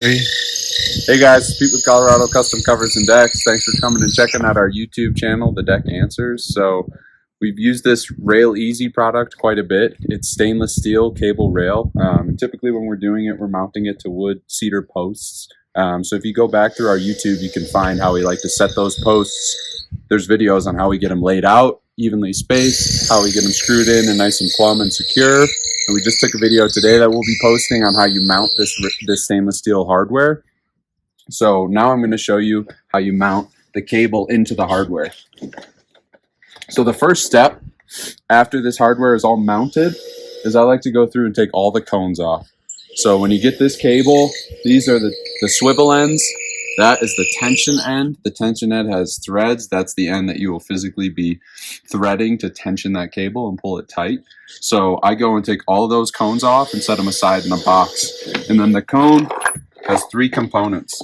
Hey guys, Pete with Colorado Custom Covers and Decks. Thanks for coming and checking out our YouTube channel, The Deck Answers. So we've used this RailEasy product quite a bit. It's stainless steel cable rail. Typically when we're doing it, we're mounting it to wood cedar posts. So if you go back through our YouTube, you can find how we like to set those posts. There's videos on how we get them laid out, evenly spaced, how we get them screwed in and nice and plumb and secure. And we just took a video today that we'll be posting on how you mount this stainless steel hardware. So now I'm going to show you how you mount the cable into the hardware. So the first step after this hardware is all mounted is I like to go through and take all the cones off. So when you get this cable, these are the swivel ends. That is the tension end. The tension end has threads. That's the end that you will physically be threading to tension that cable and pull it tight. So I go and take all of those cones off and set them aside in a box. And then the cone has three components.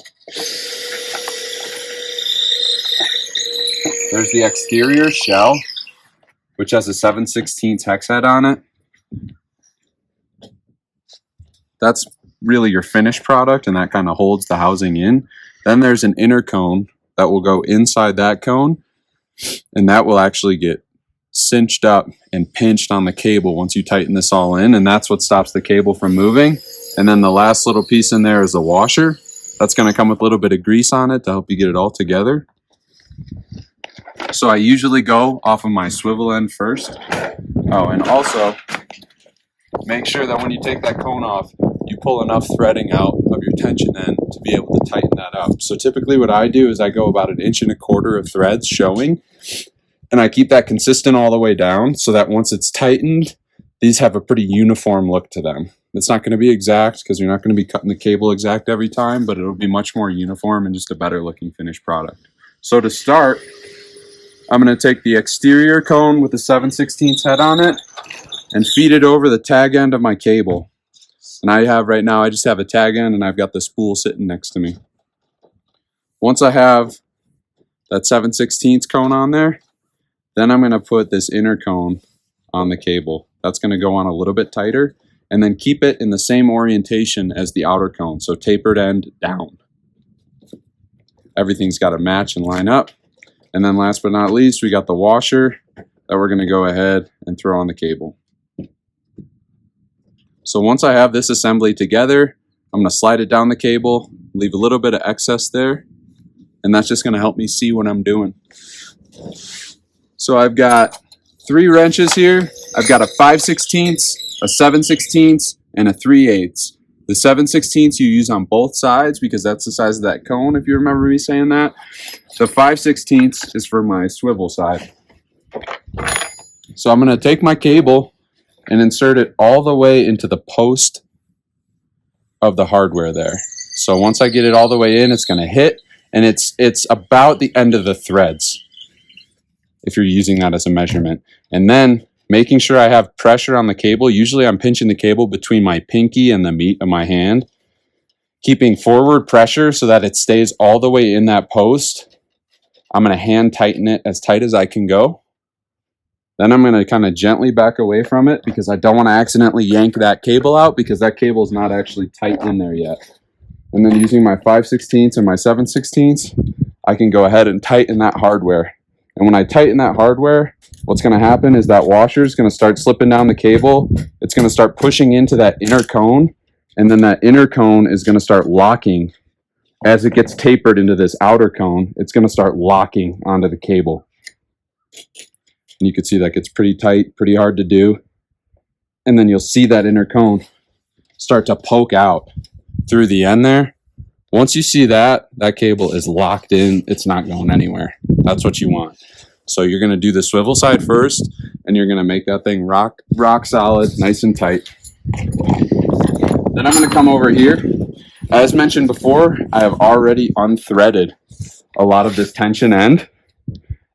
There's the exterior shell, which has a 7/16 hex head on it. That's really your finished product, and that kind of holds the housing in. Then there's an inner cone that will go inside that cone, and that will actually get cinched up and pinched on the cable once you tighten this all in, and that's what stops the cable from moving. And then the last little piece in there is a washer. That's going to come with a little bit of grease on it to help you get it all together. So I usually go off of my swivel end first. Oh, and also make sure that when you take that cone off, you pull enough threading out of your tension end to be able to tighten that up. So typically what I do is I go about 1.25 inches of threads showing, and I keep that consistent all the way down so that once it's tightened, these have a pretty uniform look to them. It's not going to be exact because you're not going to be cutting the cable exact every time, but it'll be much more uniform and just a better looking finished product. So to start, I'm going to take the exterior cone with the 7/16 head on it and feed it over the tag end of my cable. And I just have a tag end, and I've got the spool sitting next to me. Once I have that 7/16 cone on there, then I'm going to put this inner cone on the cable. That's going to go on a little bit tighter, and then keep it in the same orientation as the outer cone, so tapered end down. Everything's got to match and line up. And then last but not least, we got the washer that we're going to go ahead and throw on the cable. So once I have this assembly together, I'm going to slide it down the cable, leave a little bit of excess there, and that's just going to help me see what I'm doing. So I've got 3 wrenches here. I've got a 5/16, a 7/16, and a 3/8. The 7/16 you use on both sides because that's the size of that cone, if you remember me saying that. The 5/16 is for my swivel side. So I'm going to take my cable and insert it all the way into the post of the hardware there. So once I get it all the way in, it's going to hit, and it's about the end of the threads, if you're using that as a measurement. And then making sure I have pressure on the cable. Usually I'm pinching the cable between my pinky and the meat of my hand, keeping forward pressure so that it stays all the way in that post. I'm going to hand tighten it as tight as I can go. Then I'm going to kind of gently back away from it because I don't want to accidentally yank that cable out because that cable is not actually tight in there yet. And then using my 5/16 and my 7/16, I can go ahead and tighten that hardware. And when I tighten that hardware, what's going to happen is that washer is going to start slipping down the cable. It's going to start pushing into that inner cone, and then that inner cone is going to start locking. As it gets tapered into this outer cone, it's going to start locking onto the cable. And you can see that gets pretty tight, pretty hard to do. And then you'll see that inner cone start to poke out through the end there. Once you see that, that cable is locked in. It's not going anywhere. That's what you want. So you're going to do the swivel side first, and you're going to make that thing rock solid, nice and tight. Then I'm going to come over here. As mentioned before, I have already unthreaded a lot of this tension end.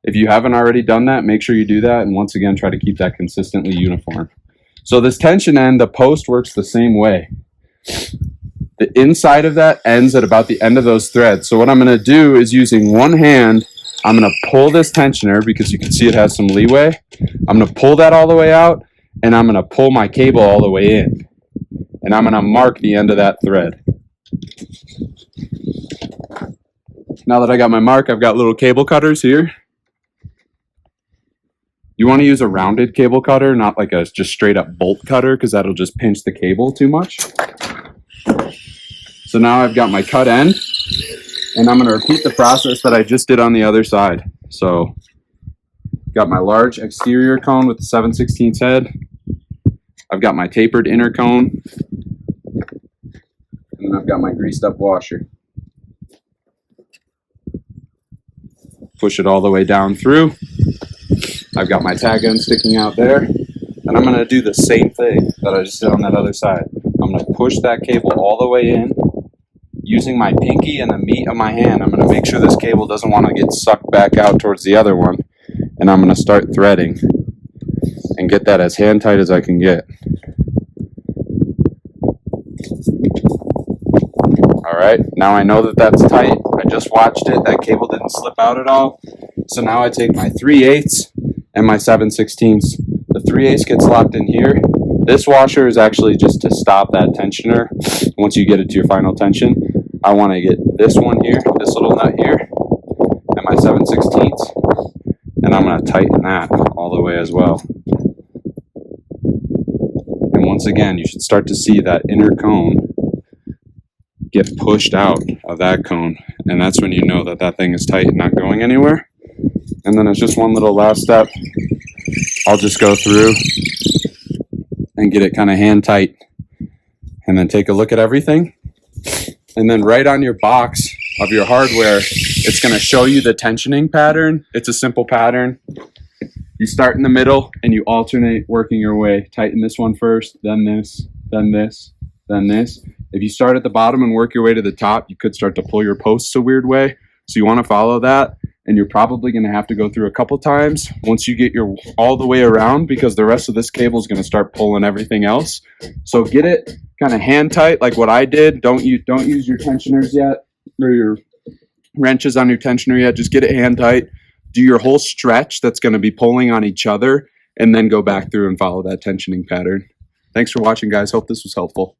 If you haven't already done that, make sure you do that, and once again, try to keep that consistently uniform. So this tension end, the post works the same way. The inside of that ends at about the end of those threads. So what I'm going to do is, using one hand, I'm going to pull this tensioner because you can see it has some leeway. I'm going to pull that all the way out, and I'm going to pull my cable all the way in. And I'm going to mark the end of that thread. Now that I got my mark, I've got little cable cutters here. You want to use a rounded cable cutter, not like a just straight up bolt cutter, because that'll just pinch the cable too much. So now I've got my cut end, and I'm going to repeat the process that I just did on the other side. So got my large exterior cone with the 7/16 head. I've got my tapered inner cone, and then I've got my greased up washer. Push it all the way down through. I've got my tag end sticking out there, and I'm going to do the same thing that I just did on that other side. I'm going to push that cable all the way in. Using my pinky and the meat of my hand, I'm going to make sure this cable doesn't want to get sucked back out towards the other one, and I'm going to start threading and get that as hand tight as I can get. Alright, now I know that that's tight. I just watched it. That cable didn't slip out at all. So now I take my 3/8 and my 7/16. The 3/8 gets locked in here. This washer is actually just to stop that tensioner. Once you get it to your final tension, I want to get this one here, this little nut here, and my 7/16, and I'm going to tighten that all the way as well. And once again, you should start to see that inner cone get pushed out of that cone, and that's when you know that that thing is tight and not going anywhere. And then it's just one little last step. I'll just go through and get it kind of hand tight, and then take a look at everything. And then right on your box of your hardware, it's going to show you the tensioning pattern. It's a simple pattern. You start in the middle and you alternate working your way. Tighten this one first, then this, then this, then this. If you start at the bottom and work your way to the top, you could start to pull your posts a weird way. So you want to follow that, and you're probably going to have to go through a couple times once you get your all the way around, because the rest of this cable is going to start pulling everything else. So get it kind of hand tight like what I did. Don't use your tensioners yet, or your wrenches on your tensioner yet. Just get it hand tight. Do your whole stretch that's going to be pulling on each other, and then go back through and follow that tensioning pattern. Thanks for watching, guys. Hope this was helpful.